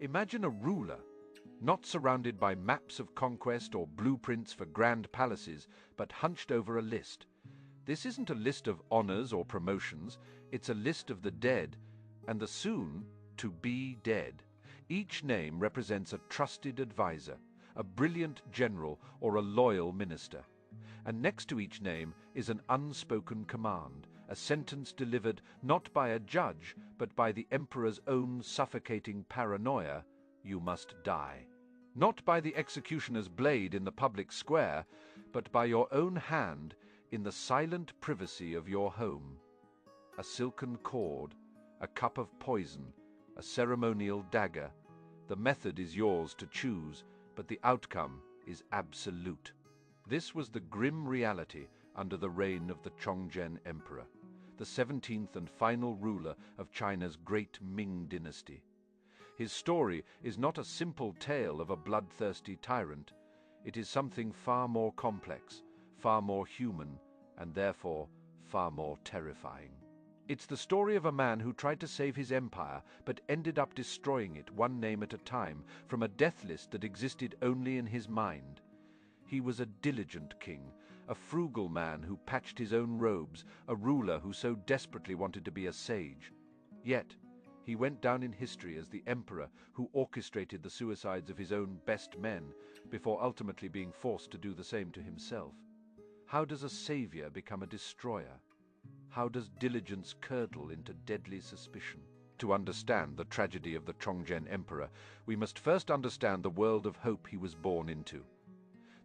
Imagine a ruler, not surrounded by maps of conquest or blueprints for grand palaces, but hunched over a list. This isn't a list of honors or promotions, it's a list of the dead, and the soon-to-be dead. Each name represents a trusted advisor, a brilliant general, or a loyal minister. And next to each name is an unspoken command, a sentence delivered not by a judge, but by the emperor's own suffocating paranoia: you must die. Not by the executioner's blade in the public square, but by your own hand in the silent privacy of your home. A silken cord, a cup of poison, a ceremonial dagger. The method is yours to choose, but the outcome is absolute. This was the grim reality under the reign of the Chongzhen Emperor, the 17th and final ruler of China's great Ming Dynasty. His story is not a simple tale of a bloodthirsty tyrant. It is something far more complex, far more human, and therefore far more terrifying. It's the story of a man who tried to save his empire, but ended up destroying it one name at a time, from a death list that existed only in his mind. He was a diligent king, a frugal man who patched his own robes, a ruler who so desperately wanted to be a sage. Yet, he went down in history as the emperor who orchestrated the suicides of his own best men, before ultimately being forced to do the same to himself. How does a savior become a destroyer? How does diligence curdle into deadly suspicion? To understand the tragedy of the Chongzhen Emperor, we must first understand the world of hope he was born into.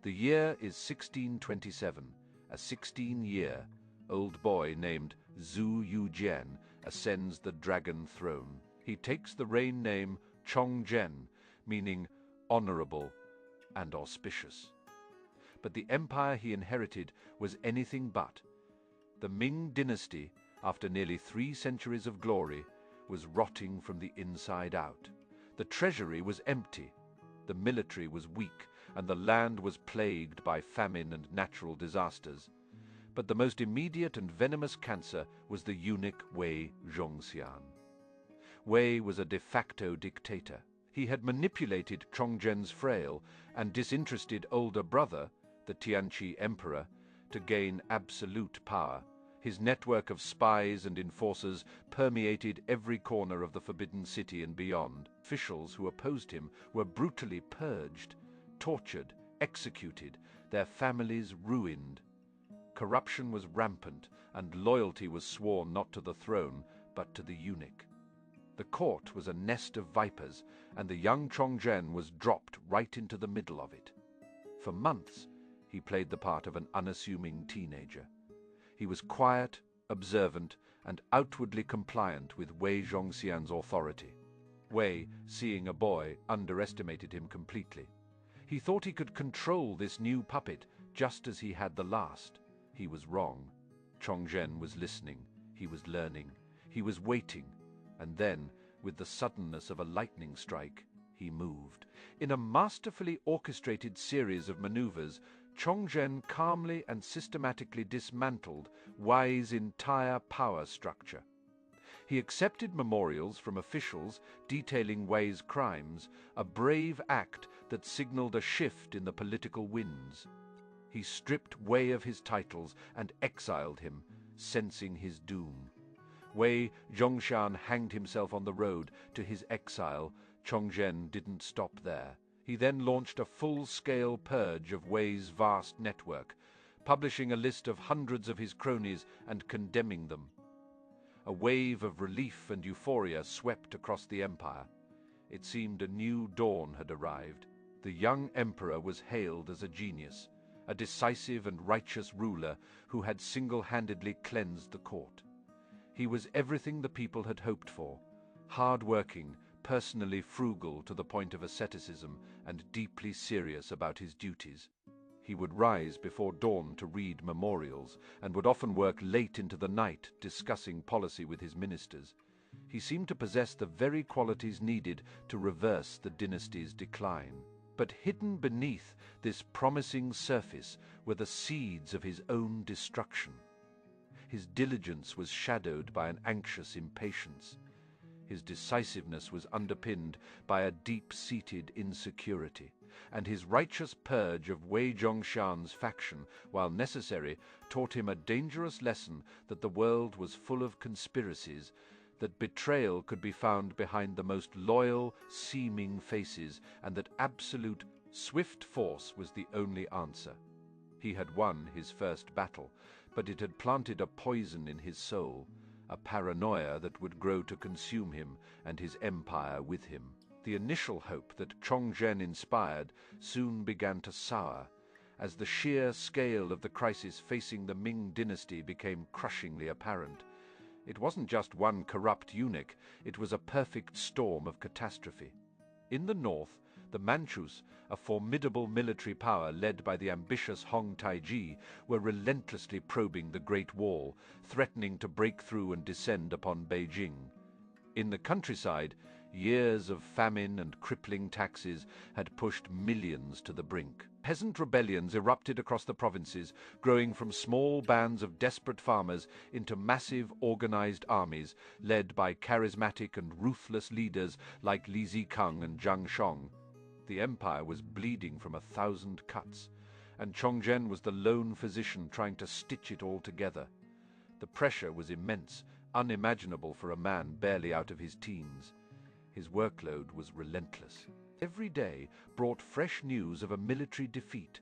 The year is 1627. A 16-year-old boy named Zhu Yujian ascends the dragon throne. He takes the reign name Chongzhen, meaning honorable and auspicious. But the empire he inherited was anything but. The Ming Dynasty, after nearly 3 centuries of glory, was rotting from the inside out. The treasury was empty, the military was weak, and the land was plagued by famine and natural disasters. But the most immediate and venomous cancer was the eunuch Wei Zhongxian. Wei was a de facto dictator. He had manipulated Chongzhen's frail and disinterested older brother, the Tianqi Emperor, to gain absolute power. His network of spies and enforcers permeated every corner of the Forbidden City and beyond. Officials who opposed him were brutally purged, tortured, executed, their families ruined. Corruption was rampant, and loyalty was sworn not to the throne, but to the eunuch. The court was a nest of vipers, and the young Chongzhen was dropped right into the middle of it. For months, he played the part of an unassuming teenager. He was quiet, observant, and outwardly compliant with Wei Zhongxian's authority. Wei, seeing a boy, underestimated him completely. He thought he could control this new puppet just as he had the last. He was wrong. Chongzhen was listening, he was learning, he was waiting, and then, with the suddenness of a lightning strike, he moved. In a masterfully orchestrated series of maneuvers, Chongzhen calmly and systematically dismantled Wei's entire power structure. He accepted memorials from officials detailing Wei's crimes, a brave act that signaled a shift in the political winds. He stripped Wei of his titles and exiled him, sensing his doom. Wei Zhongxian hanged himself on the road to his exile. Chongzhen didn't stop there. He then launched a full-scale purge of Wei's vast network, publishing a list of hundreds of his cronies and condemning them. A wave of relief and euphoria swept across the empire. It seemed a new dawn had arrived. The young emperor was hailed as a genius, a decisive and righteous ruler who had single-handedly cleansed the court. He was everything the people had hoped for: hard-working, personally frugal to the point of asceticism, and deeply serious about his duties. He would rise before dawn to read memorials, and would often work late into the night discussing policy with his ministers. He seemed to possess the very qualities needed to reverse the dynasty's decline. But hidden beneath this promising surface were the seeds of his own destruction. His diligence was shadowed by an anxious impatience. His decisiveness was underpinned by a deep-seated insecurity, and his righteous purge of Wei Zhongshan's faction, while necessary, taught him a dangerous lesson that the world was full of conspiracies, that betrayal could be found behind the most loyal, seeming faces, and that absolute, swift force was the only answer. He had won his first battle, but it had planted a poison in his soul, a paranoia that would grow to consume him and his empire with him. The initial hope that Chongzhen inspired soon began to sour, as the sheer scale of the crisis facing the Ming Dynasty became crushingly apparent. It wasn't just one corrupt eunuch, it was a perfect storm of catastrophe. In the north, the Manchus, a formidable military power led by the ambitious Hong Taiji, were relentlessly probing the Great Wall, threatening to break through and descend upon Beijing. In the countryside, years of famine and crippling taxes had pushed millions to the brink. Peasant rebellions erupted across the provinces, growing from small bands of desperate farmers into massive organized armies led by charismatic and ruthless leaders like Li Zikang and Zhang Shong. The empire was bleeding from 1,000 cuts, and Chongzhen was the lone physician trying to stitch it all together. The pressure was immense, unimaginable for a man barely out of his teens. His workload was relentless. Every day brought fresh news of a military defeat,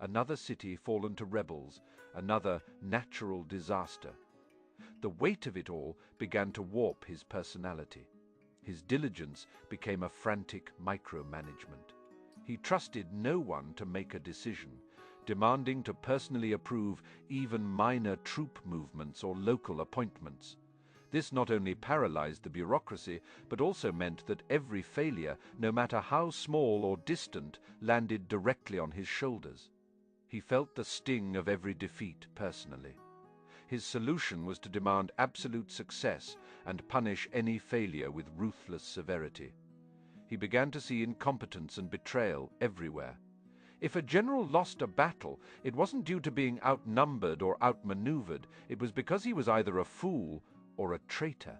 another city fallen to rebels, another natural disaster. The weight of it all began to warp his personality. His diligence became a frantic micromanagement. He trusted no one to make a decision, demanding to personally approve even minor troop movements or local appointments. This not only paralyzed the bureaucracy, but also meant that every failure, no matter how small or distant, landed directly on his shoulders. He felt the sting of every defeat personally. His solution was to demand absolute success and punish any failure with ruthless severity. He began to see incompetence and betrayal everywhere. If a general lost a battle, it wasn't due to being outnumbered or outmaneuvered. It was because he was either a fool or a traitor.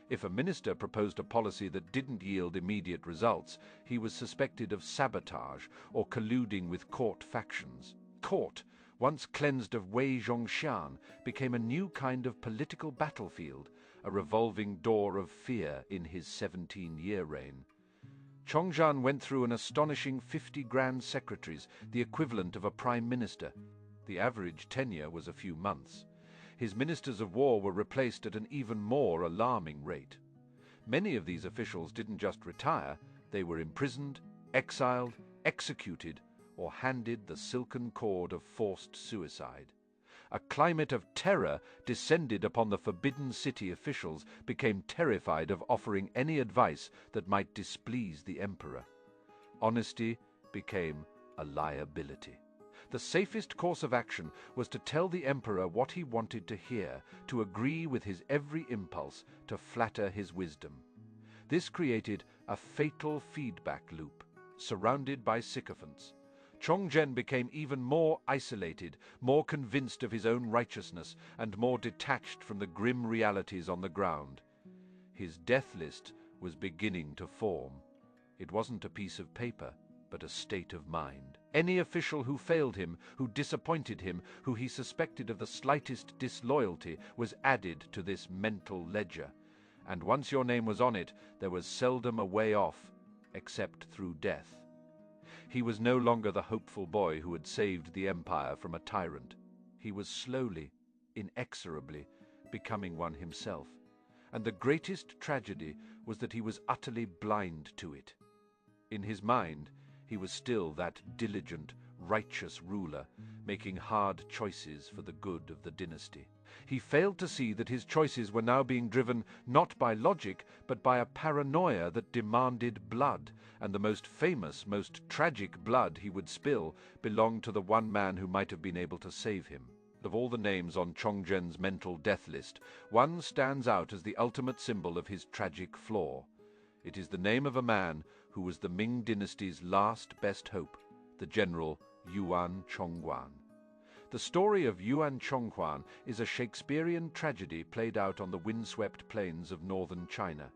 If a minister proposed a policy that didn't yield immediate results, he was suspected of sabotage or colluding with court factions. Court, once cleansed of Wei Zhongshan, became a new kind of political battlefield, a revolving door of fear in his 17-year reign. Chongzhen went through an astonishing 50 grand secretaries, the equivalent of a prime minister. The average tenure was a few months. His ministers of war were replaced at an even more alarming rate. Many of these officials didn't just retire, they were imprisoned, exiled, executed, or handed the silken cord of forced suicide. A climate of terror descended upon the Forbidden City officials, became terrified of offering any advice that might displease the emperor. Honesty became a liability. The safest course of action was to tell the emperor what he wanted to hear, to agree with his every impulse, to flatter his wisdom. This created a fatal feedback loop, surrounded by sycophants. Chongzhen became even more isolated, more convinced of his own righteousness, and more detached from the grim realities on the ground. His death list was beginning to form. It wasn't a piece of paper, but a state of mind. Any official who failed him, who disappointed him, who he suspected of the slightest disloyalty, was added to this mental ledger. And once your name was on it, there was seldom a way off, except through death. He was no longer the hopeful boy who had saved the empire from a tyrant. He was slowly, inexorably, becoming one himself. And the greatest tragedy was that he was utterly blind to it. In his mind, he was still that diligent, righteous ruler, making hard choices for the good of the dynasty. He failed to see that his choices were now being driven not by logic, but by a paranoia that demanded blood, and the most famous, most tragic blood he would spill belonged to the one man who might have been able to save him. Of all the names on Chongzhen's mental death list, one stands out as the ultimate symbol of his tragic flaw. It is the name of a man who was the Ming Dynasty's last best hope, the General Yuan Chonghuan. The story of Yuan Chonghuan is a Shakespearean tragedy played out on the windswept plains of northern China.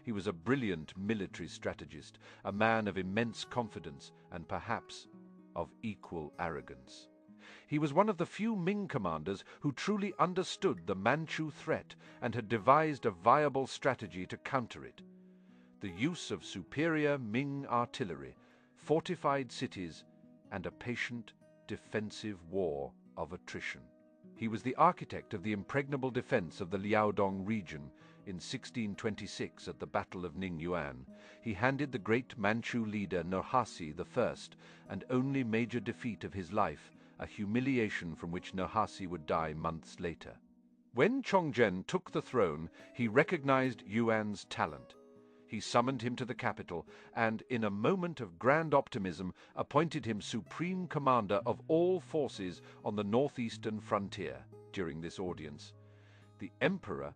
He was a brilliant military strategist, a man of immense confidence and perhaps of equal arrogance. He was one of the few Ming commanders who truly understood the Manchu threat and had devised a viable strategy to counter it. The use of superior Ming artillery, fortified cities, and a patient, defensive war of attrition. He was the architect of the impregnable defense of the Liaodong region in 1626 at the Battle of Ningyuan. He handed the great Manchu leader Nurhaci the first and only major defeat of his life, a humiliation from which Nurhaci would die months later. When Chongzhen took the throne, he recognized Yuan's talent. He summoned him to the capital and, in a moment of grand optimism, appointed him supreme commander of all forces on the northeastern frontier. During this audience, the emperor,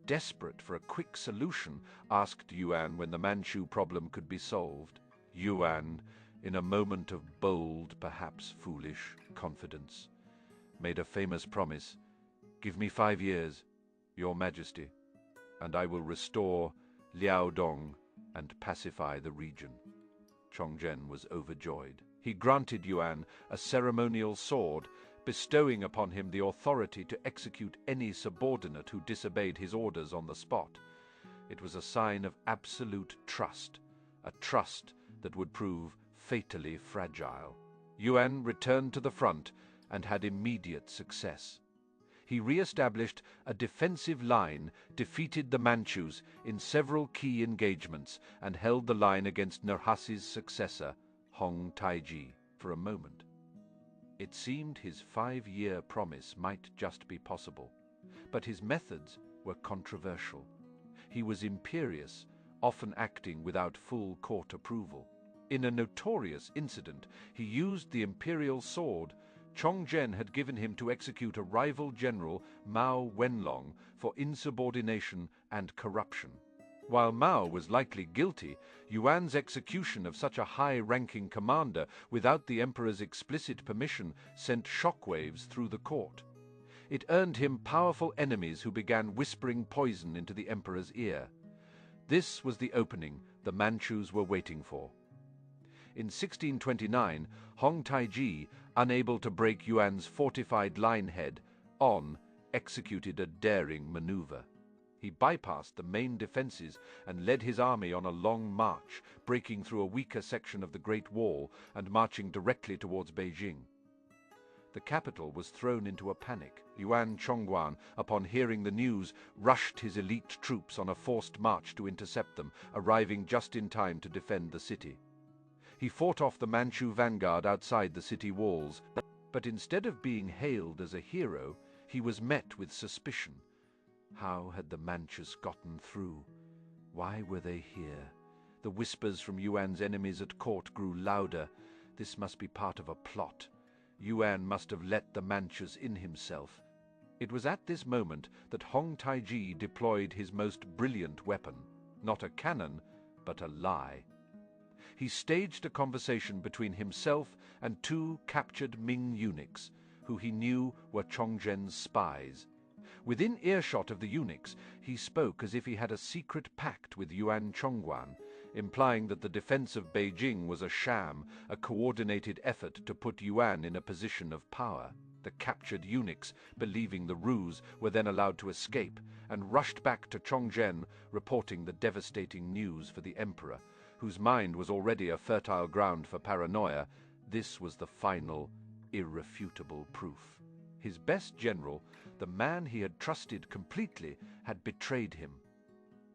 desperate for a quick solution, asked Yuan when the Manchu problem could be solved. Yuan, in a moment of bold, perhaps foolish, confidence, made a famous promise: "Give me 5 years, Your Majesty, and I will restore Liaodong and pacify the region." Chongzhen was overjoyed. He granted Yuan a ceremonial sword, bestowing upon him the authority to execute any subordinate who disobeyed his orders on the spot. It was a sign of absolute trust, a trust that would prove fatally fragile. Yuan returned to the front and had immediate success. He re-established a defensive line, defeated the Manchus in several key engagements, and held the line against Nurhaci's successor, Hong Taiji, for a moment. It seemed his 5-year promise might just be possible, but his methods were controversial. He was imperious, often acting without full court approval. In a notorious incident, he used the imperial sword Chongzhen had given him to execute a rival general, Mao Wenlong, for insubordination and corruption. While Mao was likely guilty, Yuan's execution of such a high-ranking commander without the emperor's explicit permission sent shockwaves through the court. It earned him powerful enemies who began whispering poison into the emperor's ear. This was the opening the Manchus were waiting for. In 1629, Hong Taiji, unable to break Yuan's fortified line head, executed a daring maneuver. He bypassed the main defenses and led his army on a long march, breaking through a weaker section of the Great Wall and marching directly towards Beijing. The capital was thrown into a panic. Yuan Chonghuan, upon hearing the news, rushed his elite troops on a forced march to intercept them, arriving just in time to defend the city. He fought off the Manchu vanguard outside the city walls, but instead of being hailed as a hero, he was met with suspicion. How had the Manchus gotten through? Why were they here? The whispers from Yuan's enemies at court grew louder. This must be part of a plot. Yuan must have let the Manchus in himself. It was at this moment that Hong Taiji deployed his most brilliant weapon, not a cannon, but a lie. He staged a conversation between himself and 2 captured Ming eunuchs, who he knew were Chongzhen's spies. Within earshot of the eunuchs, he spoke as if he had a secret pact with Yuan Chonghuan, implying that the defense of Beijing was a sham, a coordinated effort to put Yuan in a position of power. The captured eunuchs, believing the ruse, were then allowed to escape and rushed back to Chongzhen, reporting the devastating news for the emperor, whose mind was already a fertile ground for paranoia. This was the final, irrefutable proof. His best general, the man he had trusted completely, had betrayed him.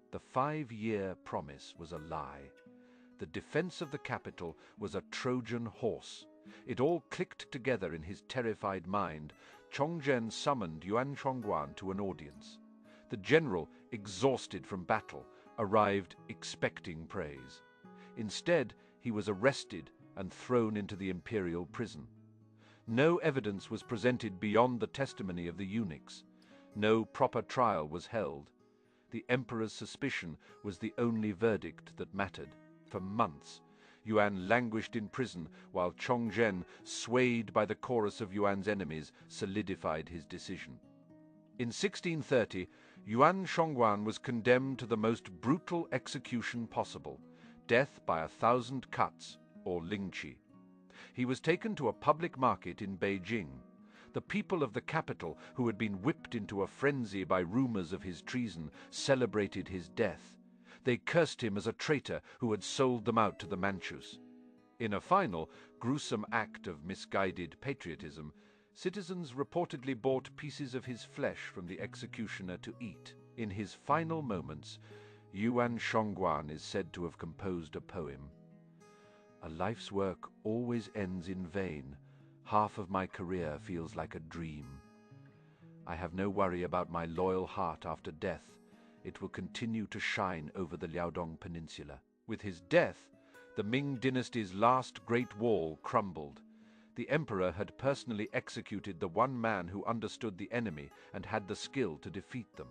The 5-year promise was a lie. The defense of the capital was a Trojan horse. It all clicked together in his terrified mind. Chongzhen summoned Yuan Chonghuan to an audience. The general, exhausted from battle, arrived expecting praise. Instead, he was arrested and thrown into the imperial prison. No evidence was presented beyond the testimony of the eunuchs. No proper trial was held. The emperor's suspicion was the only verdict that mattered. For months, Yuan languished in prison while Chongzhen, swayed by the chorus of Yuan's enemies, solidified his decision. In 1630, Yuan Chonghuan was condemned to the most brutal execution possible, death by 1,000 cuts, or lingqi. He was taken to a public market in Beijing. The people of the capital, who had been whipped into a frenzy by rumors of his treason, celebrated his death. They cursed him as a traitor who had sold them out to the Manchus. In a final, gruesome act of misguided patriotism, citizens reportedly bought pieces of his flesh from the executioner to eat. In his final moments, Yuan Chonghuan is said to have composed a poem. "A life's work always ends in vain. Half of my career feels like a dream. I have no worry about my loyal heart after death. It will continue to shine over the Liaodong Peninsula." With his death, the Ming Dynasty's last great wall crumbled. The emperor had personally executed the one man who understood the enemy and had the skill to defeat them.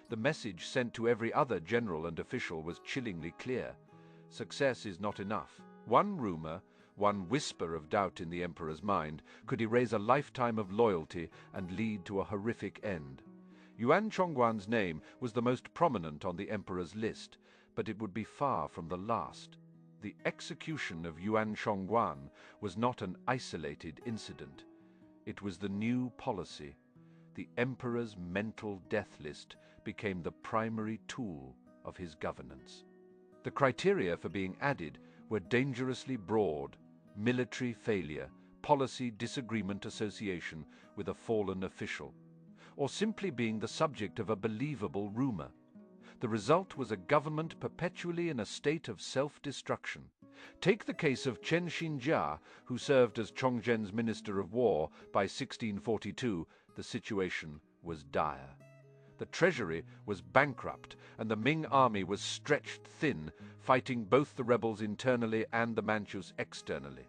The message sent to every other general and official was chillingly clear. Success is not enough. One rumor, one whisper of doubt in the emperor's mind, could erase a lifetime of loyalty and lead to a horrific end. Yuan Chonghuan's name was the most prominent on the emperor's list, but it would be far from the last. The execution of Yuan Chonghuan was not an isolated incident. It was the new policy. The emperor's mental death list became the primary tool of his governance. The criteria for being added were dangerously broad: military failure, policy disagreement association with a fallen official, or simply being the subject of a believable rumor. The result was a government perpetually in a state of self-destruction. Take the case of Chen Xinjia, who served as Chongzhen's Minister of War. By 1642, the situation was dire. The treasury was bankrupt, and the Ming army was stretched thin, fighting both the rebels internally and the Manchus externally.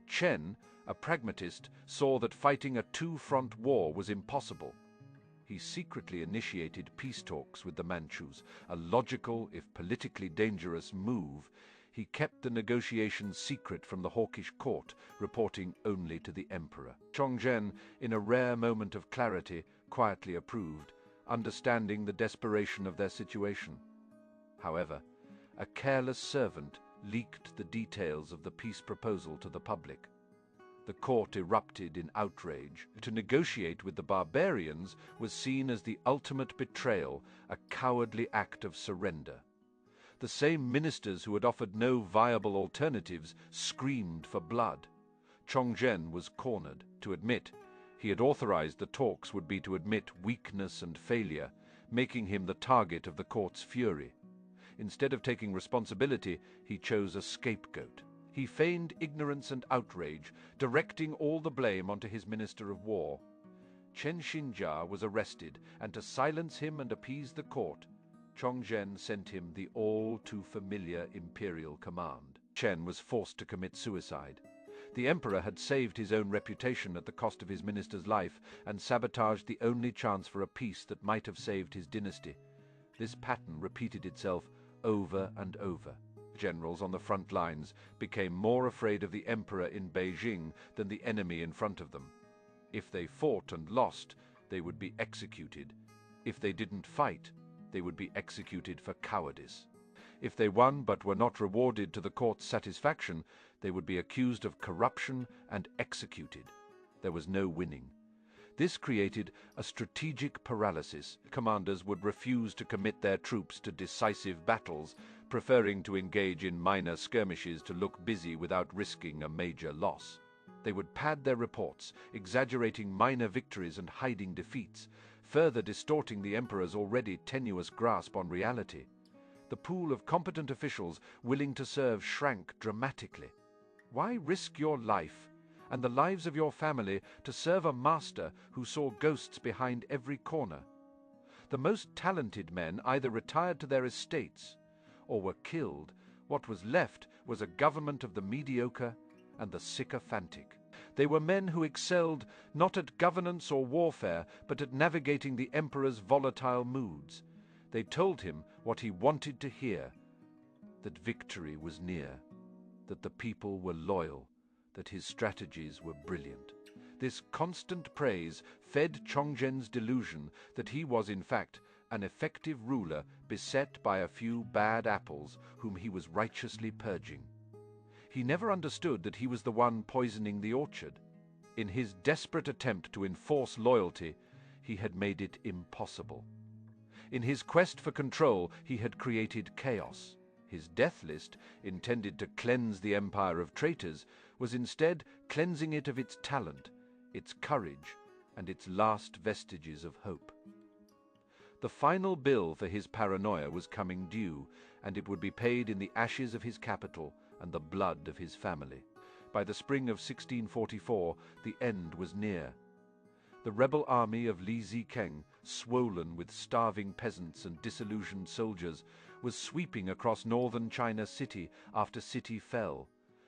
Chen, a pragmatist, saw that fighting a two-front war was impossible. He secretly initiated peace talks with the Manchus, a logical, if politically dangerous, move. He kept the negotiations secret from the hawkish court, reporting only to the emperor. Chongzhen, in a rare moment of clarity, quietly approved, understanding the desperation of their situation. However, a careless servant leaked the details of the peace proposal to the public. The court erupted in outrage. To negotiate with the barbarians was seen as the ultimate betrayal, a cowardly act of surrender. The same ministers who had offered no viable alternatives screamed for blood. Chongzhen was cornered. To admit he had authorized the talks would be to admit weakness and failure, making him the target of the court's fury. Instead of taking responsibility, he chose a scapegoat. He feigned ignorance and outrage, directing all the blame onto his Minister of War. Chen Xinjia was arrested, and to silence him and appease the court, Chongzhen sent him the all-too-familiar imperial command. Chen was forced to commit suicide. The emperor had saved his own reputation at the cost of his minister's life and sabotaged the only chance for a peace that might have saved his dynasty. This pattern repeated itself over and over. Generals on the front lines became more afraid of the emperor in Beijing than the enemy in front of them. If they fought and lost, they would be executed. If they didn't fight, they would be executed for cowardice. If they won but were not rewarded to the court's satisfaction, they would be accused of corruption and executed. There was no winning. This created a strategic paralysis. Commanders would refuse to commit their troops to decisive battles, preferring to engage in minor skirmishes to look busy without risking a major loss. They would pad their reports, exaggerating minor victories and hiding defeats, further distorting the emperor's already tenuous grasp on reality. The pool of competent officials willing to serve shrank dramatically. Why risk your life and the lives of your family to serve a master who saw ghosts behind every corner? The most talented men either retired to their estates or were killed. What was left was a government of the mediocre and the sycophantic. They were men who excelled not at governance or warfare, but at navigating the emperor's volatile moods. They told him what he wanted to hear, that victory was near, that the people were loyal, that his strategies were brilliant. This constant praise fed Chongzhen's delusion that he was in fact an effective ruler beset by a few bad apples whom he was righteously purging. He never understood that he was the one poisoning the orchard. In his desperate attempt to enforce loyalty, he had made it impossible. In his quest for control, he had created chaos. His death list, intended to cleanse the empire of traitors, was instead cleansing it of its talent, its courage, and its last vestiges of hope. The final bill for his paranoia was coming due, and it would be paid in the ashes of his capital and the blood of his family. By the spring of 1644, the end was near. The rebel army of Li Zikeng, swollen with starving peasants and disillusioned soldiers, was sweeping across northern China city after city fell,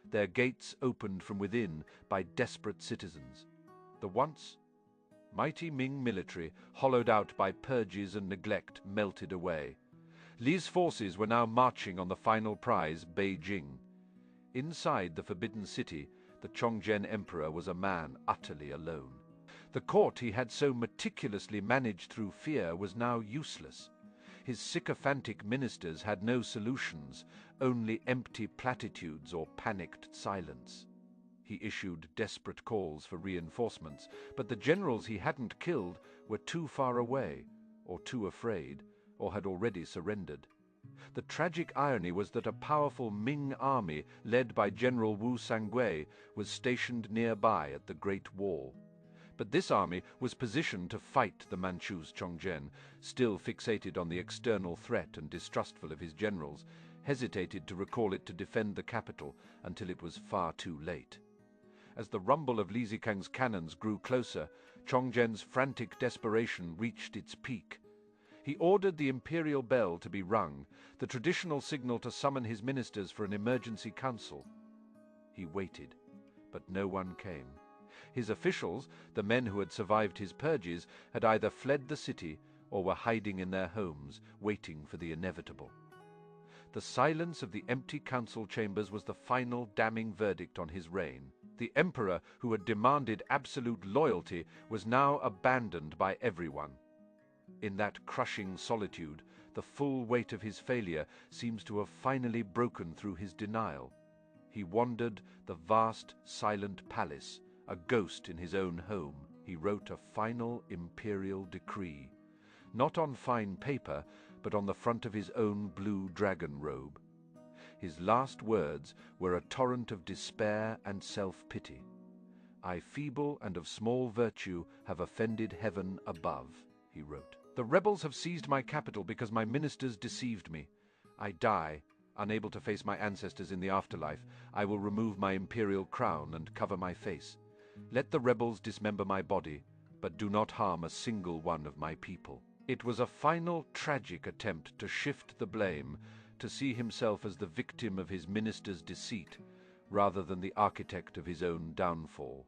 their gates opened from within by desperate citizens. The once mighty Ming military, hollowed out by purges and neglect, melted away. Li's forces were now marching on the final prize, Beijing. Inside the forbidden city, the Chongzhen Emperor was a man utterly alone. The court he had so meticulously managed through fear was now useless. His sycophantic ministers had no solutions, only empty platitudes or panicked silence. He issued desperate calls for reinforcements, but the generals he hadn't killed were too far away, or too afraid, or had already surrendered. The tragic irony was that a powerful Ming army, led by General Wu Sangui, was stationed nearby at the Great Wall. But this army was positioned to fight the Manchus. Chongzhen, still fixated on the external threat and distrustful of his generals, hesitated to recall it to defend the capital until it was far too late. As the rumble of Li Zikeng's cannons grew closer, Chongzhen's frantic desperation reached its peak. He ordered the imperial bell to be rung, the traditional signal to summon his ministers for an emergency council. He waited, but no one came. His officials, the men who had survived his purges, had either fled the city or were hiding in their homes, waiting for the inevitable. The silence of the empty council chambers was the final damning verdict on his reign. The emperor, who had demanded absolute loyalty, was now abandoned by everyone. In that crushing solitude, the full weight of his failure seems to have finally broken through his denial. He wandered the vast, silent palace, a ghost in his own home. He wrote a final imperial decree, not on fine paper, but on the front of his own blue dragon robe. His last words were a torrent of despair and self-pity. "I, feeble and of small virtue, have offended heaven above," he wrote. "The rebels have seized my capital because my ministers deceived me. I die, unable to face my ancestors in the afterlife. I will remove my imperial crown and cover my face. Let the rebels dismember my body, but do not harm a single one of my people." It was a final tragic attempt to shift the blame, to see himself as the victim of his minister's deceit, rather than the architect of his own downfall.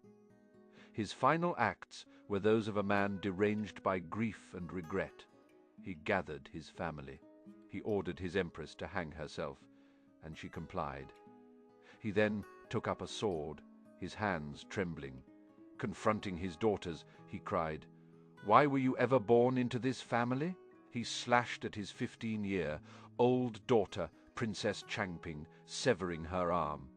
His final acts were those of a man deranged by grief and regret. He gathered his family. He ordered his empress to hang herself, and she complied. He then took up a sword, his hands trembling. Confronting his daughters, he cried, "Why were you ever born into this family?" He slashed at his 15-year-old daughter, Princess Changping, severing her arm.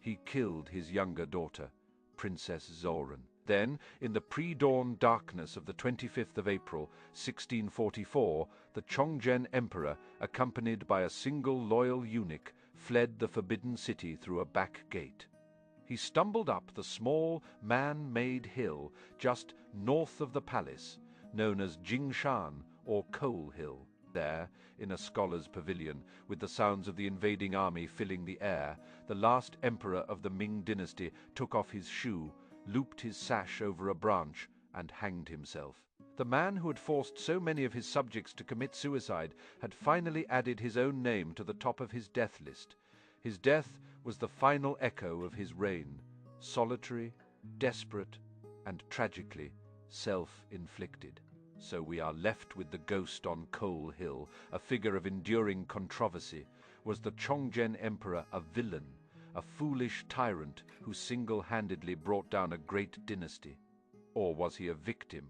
He killed his younger daughter, Princess Zoran. Then, in the pre-dawn darkness of the 25th of April, 1644, the Chongzhen Emperor, accompanied by a single loyal eunuch, fled the forbidden city through a back gate. He stumbled up the small, man-made hill just north of the palace, known as Jingshan, or Coal Hill. There, in a scholar's pavilion, with the sounds of the invading army filling the air, the last emperor of the Ming Dynasty took off his shoe, looped his sash over a branch, and hanged himself. The man who had forced so many of his subjects to commit suicide had finally added his own name to the top of his death list. His death was the final echo of his reign, solitary, desperate, and tragically self-inflicted. So we are left with the ghost on Coal Hill, a figure of enduring controversy. Was the Chongzhen Emperor a villain, a foolish tyrant who single-handedly brought down a great dynasty? Or was he a victim?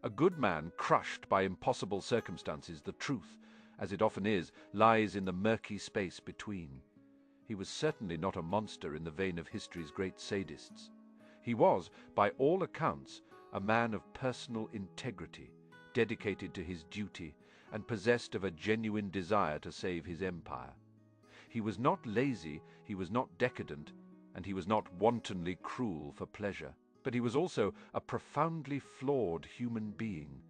A good man crushed by impossible circumstances, the truth, as it often is, lies in the murky space between. He was certainly not a monster in the vein of history's great sadists. He was, by all accounts, a man of personal integrity, dedicated to his duty, and possessed of a genuine desire to save his empire. He was not lazy, he was not decadent, and he was not wantonly cruel for pleasure. But he was also a profoundly flawed human being.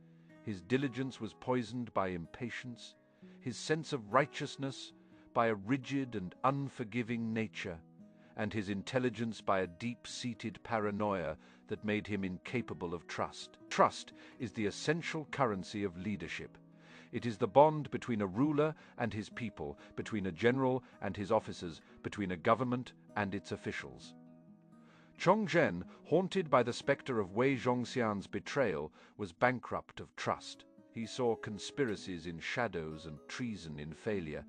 His diligence was poisoned by impatience, his sense of righteousness by a rigid and unforgiving nature, and his intelligence by a deep-seated paranoia that made him incapable of trust. Trust is the essential currency of leadership. It is the bond between a ruler and his people, between a general and his officers, between a government and its officials. Chongzhen, haunted by the spectre of Wei Zhongxian's betrayal, was bankrupt of trust. He saw conspiracies in shadows and treason in failure.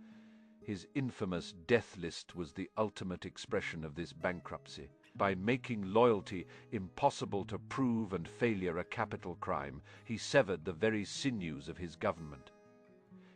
His infamous death list was the ultimate expression of this bankruptcy. By making loyalty impossible to prove and failure a capital crime, he severed the very sinews of his government.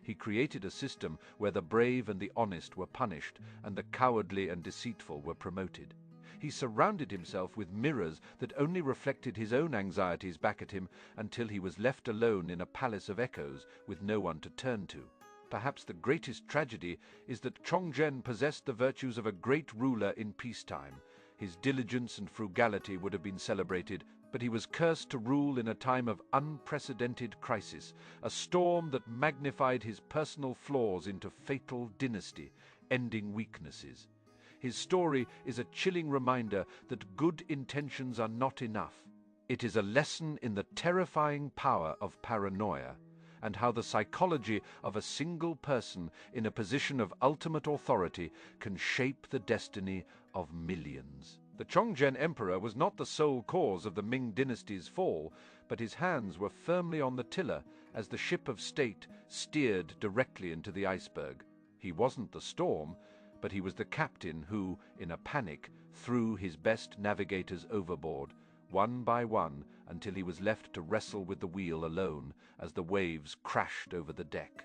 He created a system where the brave and the honest were punished, and the cowardly and deceitful were promoted. He surrounded himself with mirrors that only reflected his own anxieties back at him until he was left alone in a palace of echoes with no one to turn to. Perhaps the greatest tragedy is that Chongzhen possessed the virtues of a great ruler in peacetime. His diligence and frugality would have been celebrated, but he was cursed to rule in a time of unprecedented crisis, a storm that magnified his personal flaws into fatal dynasty, ending weaknesses. His story is a chilling reminder that good intentions are not enough. It is a lesson in the terrifying power of paranoia, and how the psychology of a single person in a position of ultimate authority can shape the destiny of millions. The Chongzhen Emperor was not the sole cause of the Ming Dynasty's fall, but his hands were firmly on the tiller as the ship of state steered directly into the iceberg. He wasn't the storm, but he was the captain who, in a panic, threw his best navigators overboard, one by one, until he was left to wrestle with the wheel alone as the waves crashed over the deck.